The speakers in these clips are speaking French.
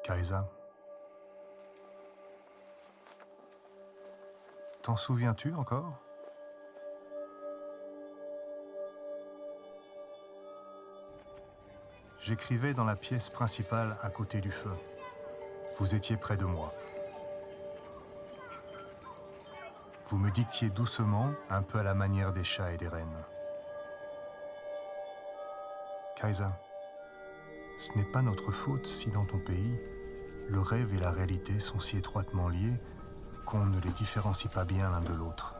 Kaisa. T'en souviens-tu encore? J'écrivais dans la pièce principale à côté du feu. Vous étiez près de moi. Vous me dictiez doucement, un peu à la manière des chats et des rennes. Kaisa, ce n'est pas notre faute si dans ton pays, le rêve et la réalité sont si étroitement liés qu'on ne les différencie pas bien l'un de l'autre.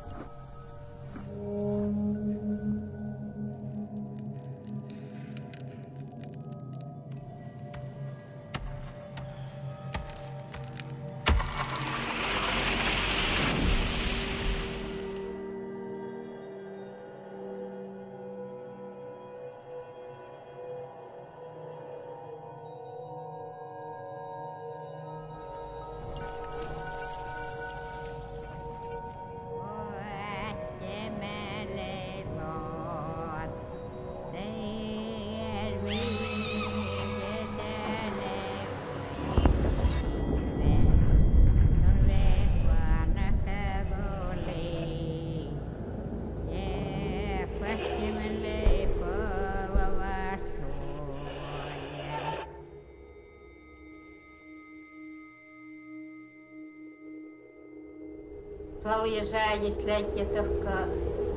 Уезжая, если летит только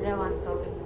Левантович.